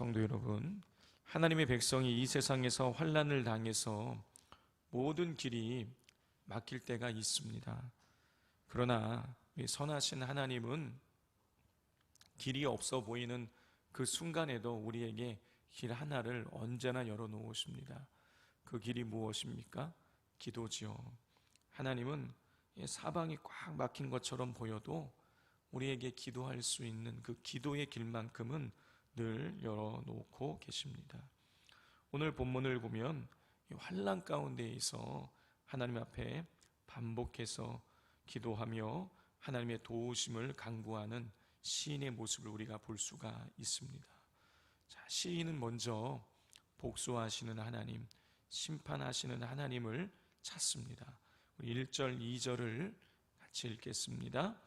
성도 여러분, 하나님의 백성이 이 세상에서 환난을 당해서 모든 길이 막힐 때가 있습니다. 그러나 선하신 하나님은 길이 없어 보이는 그 순간에도 우리에게 길 하나를 언제나 열어놓으십니다. 그 길이 무엇입니까? 기도지요. 하나님은 사방이 꽉 막힌 것처럼 보여도 우리에게 기도할 수 있는 그 기도의 길만큼은 늘 열어놓고 계십니다. 오늘 본문을 보면 환난 가운데 있어 하나님 앞에 반복해서 기도하며 하나님의 도우심을 간구하는 시인의 모습을 우리가 볼 수가 있습니다. 자, 시인은 먼저 복수하시는 하나님, 심판하시는 하나님을 찾습니다. 우리 1절, 2절을 같이 읽겠습니다.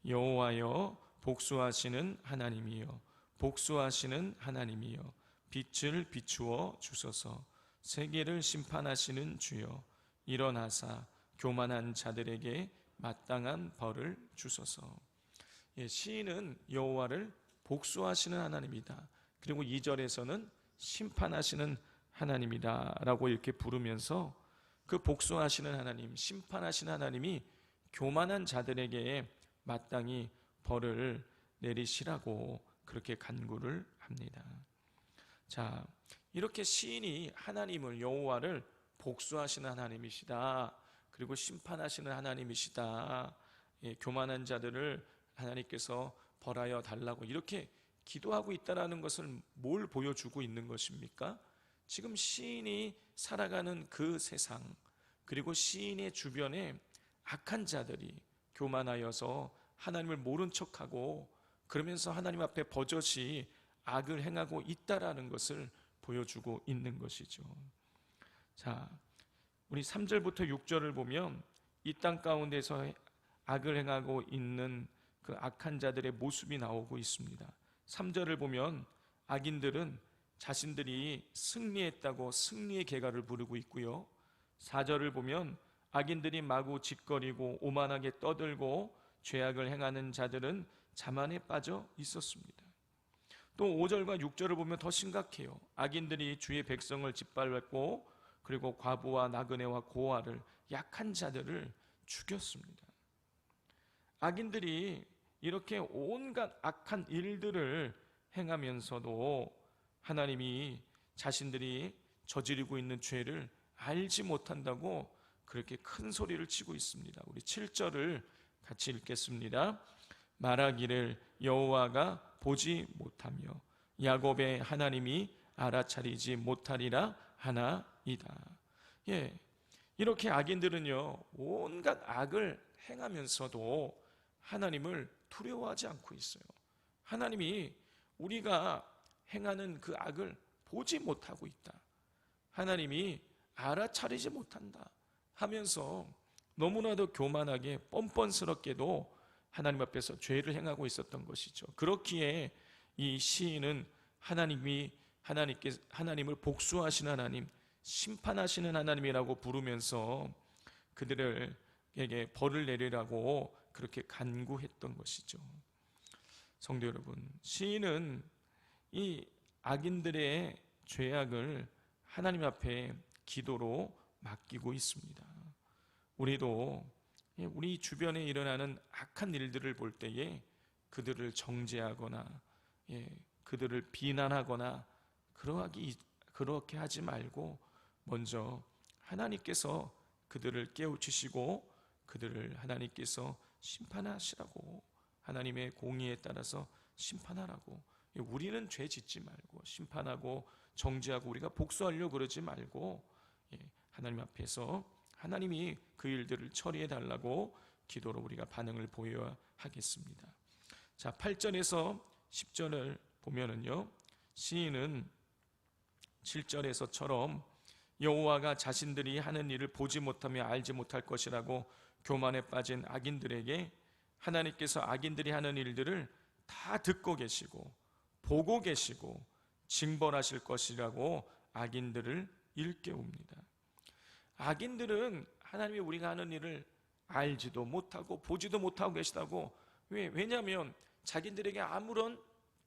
여호와여, 복수하시는 하나님이여, 복수하시는 하나님이여, 빛을 비추어 주소서. 세계를 심판하시는 주여, 일어나사 교만한 자들에게 마땅한 벌을 주소서. 시인은 여호와를 복수하시는 하나님이다, 그리고 2절에서는 심판하시는 하나님이다 라고 이렇게 부르면서 그 복수하시는 하나님, 심판하시는 하나님이 교만한 자들에게 마땅히 벌을 내리시라고 그렇게 간구를 합니다. 자, 이렇게 시인이 하나님을, 여호와를 복수하시는 하나님이시다, 그리고 심판하시는 하나님이시다, 교만한 자들을 하나님께서 벌하여 달라고 이렇게 기도하고 있다는 것을 뭘 보여주고 있는 것입니까? 지금 시인이 살아가는 그 세상, 그리고 시인의 주변에 악한 자들이 교만하여서 하나님을 모른 척하고 그러면서 하나님 앞에 버젓이 악을 행하고 있다라는 것을 보여주고 있는 것이죠. 자, 우리 3절부터 6절을 보면 이 땅 가운데서 악을 행하고 있는 그 악한 자들의 모습이 나오고 있습니다. 3절을 보면 악인들은 자신들이 승리했다고 승리의 계가를 부르고 있고요. 4절을 보면 악인들이 마구 짓거리고 오만하게 떠들고 죄악을 행하는 자들은 자만에 빠져 있었습니다. 또 5절과 6절을 보면 더 심각해요. 악인들이 주의 백성을 짓밟았고 그리고 과부와 나그네와 고아를, 약한 자들을 죽였습니다. 악인들이 이렇게 온갖 악한 일들을 행하면서도 하나님이 자신들이 저지르고 있는 죄를 알지 못한다고 그렇게 큰 소리를 치고 있습니다. 우리 7절을 같이 읽겠습니다. 말하기를 여호와가 보지 못하며 야곱의 하나님이 알아차리지 못하리라 하나이다. 이렇게 악인들은요, 온갖 악을 행하면서도 하나님을 두려워하지 않고 있어요. 하나님이 우리가 행하는 그 악을 보지 못하고 있다, 하나님이 알아차리지 못한다 하면서 너무나도 교만하게 뻔뻔스럽게도 하나님 앞에서 죄를 행하고 있었던 것이죠. 그렇기에 이 시인은 하나님을 복수하시는 하나님, 심판하시는 하나님이라고 부르면서 그들에게 벌을 내리라고 그렇게 간구했던 것이죠. 성도 여러분, 시인은 이 악인들의 죄악을 하나님 앞에 기도로 맡기고 있습니다. 우리도 우리 주변에 일어나는 악한 일들을 볼 때에 그들을 정죄하거나 그들을 비난하거나 그렇게 하지 말고 먼저 하나님께서 그들을 깨우치시고 그들을 하나님께서 심판하시라고, 하나님의 공의에 따라서 심판하라고, 우리는 죄 짓지 말고 심판하고 정죄하고 우리가 복수하려고 그러지 말고 하나님 앞에서 하나님이 그 일들을 처리해 달라고 기도로 우리가 반응을 보여야 하겠습니다. 자, 8절에서 10절을 보면은요, 시인은 7절에서처럼 여호와가 자신들이 하는 일을 보지 못하며 알지 못할 것이라고 교만에 빠진 악인들에게 하나님께서 악인들이 하는 일들을 다 듣고 계시고 보고 계시고 징벌하실 것이라고 악인들을 일깨웁니다. 악인들은 하나님이 우리가 하는 일을 알지도 못하고 보지도 못하고 계시다고. 왜냐하면 자기들에게 아무런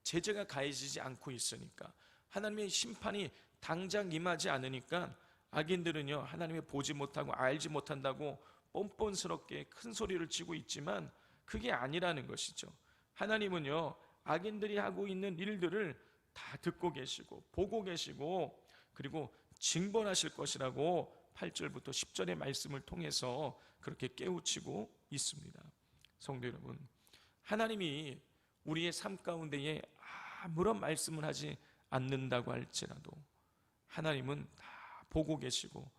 제재가 가해지지 않고 있으니까, 하나님의 심판이 당장 임하지 않으니까 악인들은요, 하나님의 보지 못하고 알지 못한다고 뻔뻔스럽게 큰 소리를 치고 있지만 그게 아니라는 것이죠. 하나님은요, 악인들이 하고 있는 일들을 다 듣고 계시고 보고 계시고, 그리고 징벌하실 것이라고 8절부터 10절의 말씀을 통해서 그렇게 깨우치고 있습니다. 성도 여러분, 하나님이 우리의 삶 가운데에 아무런 말씀을 하지 않는다고 할지라도 하나님은 다 보고 계시고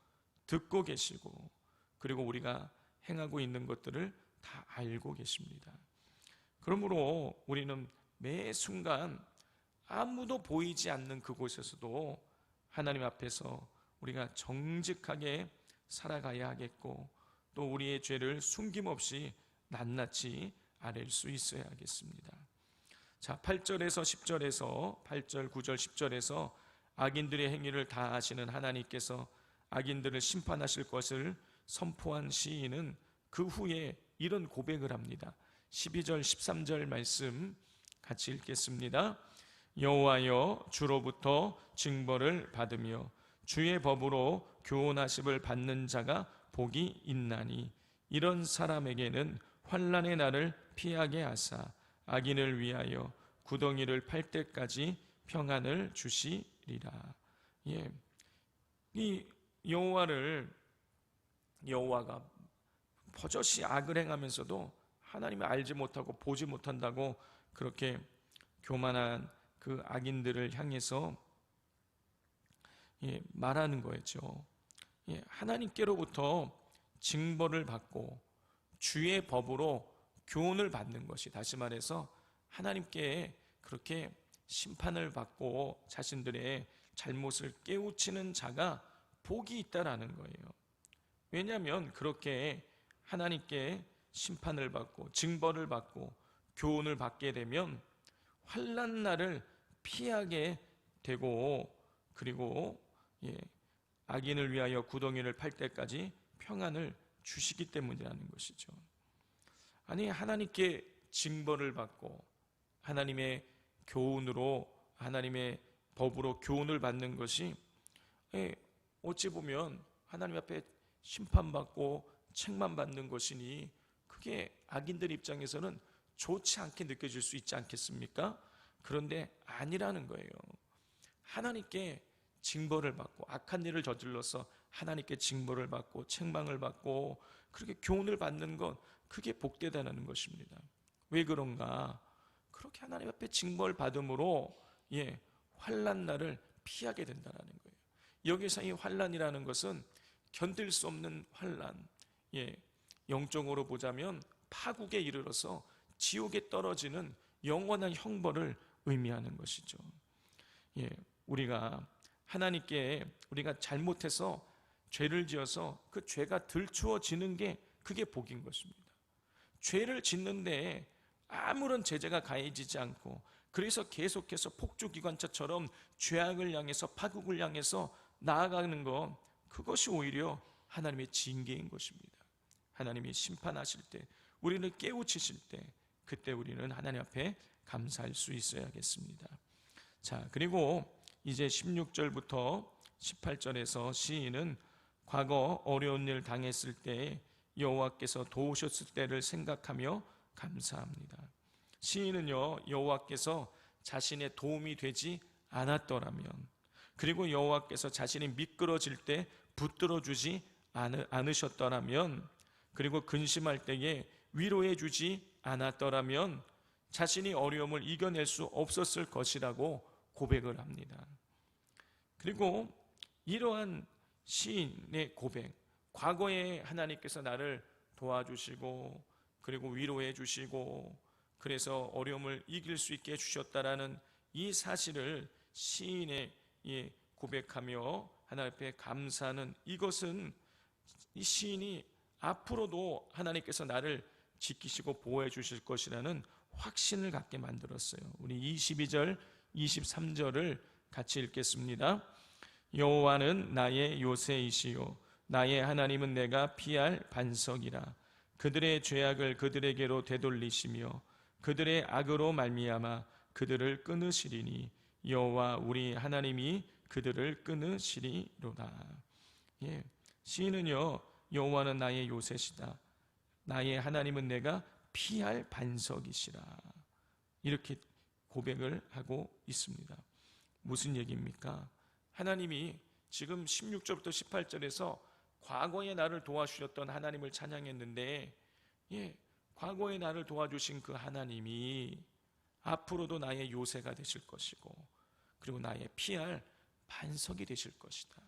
듣고 계시고, 그리고 우리가 행하고 있는 것들을 다 알고 계십니다. 그러므로 우리는 매 순간 아무도 보이지 않는 그곳에서도 하나님 앞에서 우리가 정직하게 살아가야 하겠고, 또 우리의 죄를 숨김없이 낱낱이 아랠 수 있어야 하겠습니다. 자, 8절에서 10절에서 8절, 9절, 10절에서 악인들의 행위를 다 아시는 하나님께서 악인들을 심판하실 것을 선포한 시인은 그 후에 이런 고백을 합니다. 12절, 13절 말씀 같이 읽겠습니다. 여호와여, 주로부터 징벌을 받으며 주의 법으로 교훈하심을 받는 자가 복이 있나니, 이런 사람에게는 환난의 날을 피하게 하사 악인을 위하여 구덩이를 팔 때까지 평안을 주시리라. 예, 이 여호와가 버젓이 악을 행하면서도 하나님을 알지 못하고 보지 못한다고 그렇게 교만한 그 악인들을 향해서 말하는 거였죠. 하나님께로부터 징벌을 받고 주의 법으로 교훈을 받는 것이, 다시 말해서 하나님께 그렇게 심판을 받고 자신들의 잘못을 깨우치는 자가 복이 있다라는 거예요. 왜냐하면 그렇게 하나님께 심판을 받고 징벌을 받고 교훈을 받게 되면 환난 날을 피하게 되고, 그리고 악인을 위하여 구덩이를 팔 때까지 평안을 주시기 때문이라는 것이죠. 아니, 하나님께 징벌을 받고 하나님의 교훈으로, 하나님의 법으로 교훈을 받는 것이 어찌 보면 하나님 앞에 심판받고 책망받는 것이니 그게 악인들 입장에서는 좋지 않게 느껴질 수 있지 않겠습니까? 그런데 아니라는 거예요. 하나님께 징벌을 받고 악한 일을 저질러서 하나님께 징벌을 받고 책망을 받고 그렇게 교훈을 받는 것, 그게 복되다는 것입니다. 왜 그런가? 그렇게 하나님 앞에 징벌 받음으로 환난 날을 피하게 된다는 거예요. 여기서 이 환난이라는 것은 견딜 수 없는 환난, 영적으로 보자면 파국에 이르러서 지옥에 떨어지는 영원한 형벌을 의미하는 것이죠. 우리가 하나님께 우리가 잘못해서 죄를 지어서 그 죄가 들추어지는 게 그게 복인 것입니다. 죄를 짓는데 아무런 제재가 가해지지 않고, 그래서 계속해서 폭주기관차처럼 죄악을 향해서 파국을 향해서 나아가는 것, 그것이 오히려 하나님의 징계인 것입니다. 하나님이 심판하실 때, 우리를 깨우치실 때, 그때 우리는 하나님 앞에 감사할 수 있어야겠습니다. 자, 그리고 이제 16절부터 18절에서 시인은 과거 어려운 일 당했을 때 여호와께서 도우셨을 때를 생각하며 감사합니다. 시인은요, 여호와께서 자신의 도움이 되지 않았더라면, 그리고 여호와께서 자신이 미끄러질 때 붙들어 주지 않으셨더라면, 그리고 근심할 때에 위로해 주지 않았더라면 자신이 어려움을 이겨낼 수 없었을 것이라고 고백을 합니다. 그리고 이러한 시인의 고백, 과거에 하나님께서 나를 도와주시고 그리고 위로해 주시고 그래서 어려움을 이길 수 있게 해주셨다라는 이 사실을 시인의 고백하며 하나님 앞에 감사하는 이것은 이 시인이 앞으로도 하나님께서 나를 지키시고 보호해 주실 것이라는 확신을 갖게 만들었어요. 우리 22절, 23절을 같이 읽겠습니다. 여호와는 나의 요새이시요 나의 하나님은 내가 피할 반석이라. 그들의 죄악을 그들에게로 되돌리시며 그들의 악으로 말미암아 그들을 끊으시리니 여호와 우리 하나님이 그들을 끊으시리로다. 예, 시인은요, 여호와는 나의 요새시다, 나의 하나님은 내가 피할 반석이시라, 이렇게 고백을 하고 있습니다. 무슨 얘기입니까? 하나님이 지금 16절부터 18절에서 과거에 나를 도와주셨던 하나님을 찬양했는데, 과거에 나를 도와주신 그 하나님이 앞으로도 나의 요새가 되실 것이고, 그리고 나의 피할 반석이 되실 것이다.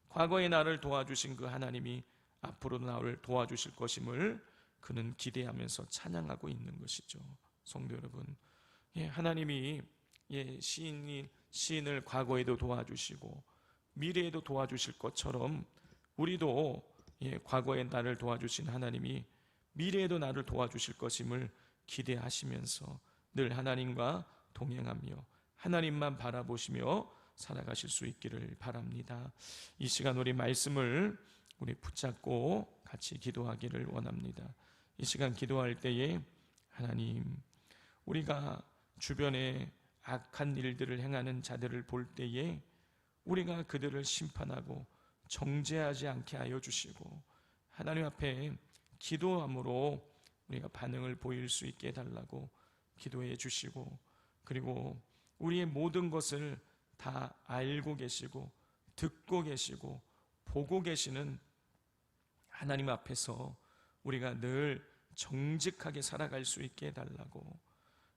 과거에 나를 도와주신 그 하나님이 앞으로도 나를 도와주실 것임을 그는 기대하면서 찬양하고 있는 것이죠. 성도 여러분, 하나님이 시인을 과거에도 도와주시고 미래에도 도와주실 것처럼 우리도 과거에 나를 도와주신 하나님이 미래에도 나를 도와주실 것임을 기대하시면서 늘 하나님과 동행하며 하나님만 바라보시며 살아가실 수 있기를 바랍니다. 이 시간 우리 말씀을 붙잡고 같이 기도하기를 원합니다. 이 시간 기도할 때에 하나님, 우리가 주변에 악한 일들을 행하는 자들을 볼 때에 우리가 그들을 심판하고 정죄하지 않게 하여 주시고, 하나님 앞에 기도함으로 우리가 반응을 보일 수 있게 해달라고 기도해 주시고, 그리고 우리의 모든 것을 다 알고 계시고 듣고 계시고 보고 계시는 하나님 앞에서 우리가 늘 정직하게 살아갈 수 있게 해달라고,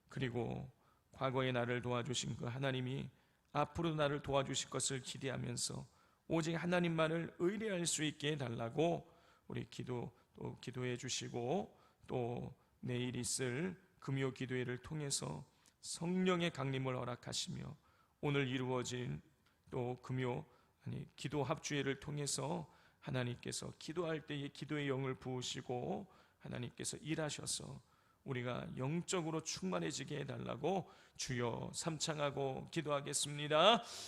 그리고 과거에 나를 도와주신 그 하나님이 앞으로 나를 도와주실 것을 기대하면서 오직 하나님만을 의뢰할 수 있게 해달라고 우리 기도해 주시고, 또 내일 있을 금요 기도회를 통해서 성령의 강림을 허락하시며 오늘 이루어진 또 기도 합주회를 통해서 하나님께서 기도할 때에 기도의 영을 부으시고 하나님께서 일하셔서 우리가 영적으로 충만해지게 해달라고 주여 삼창하고 기도하겠습니다.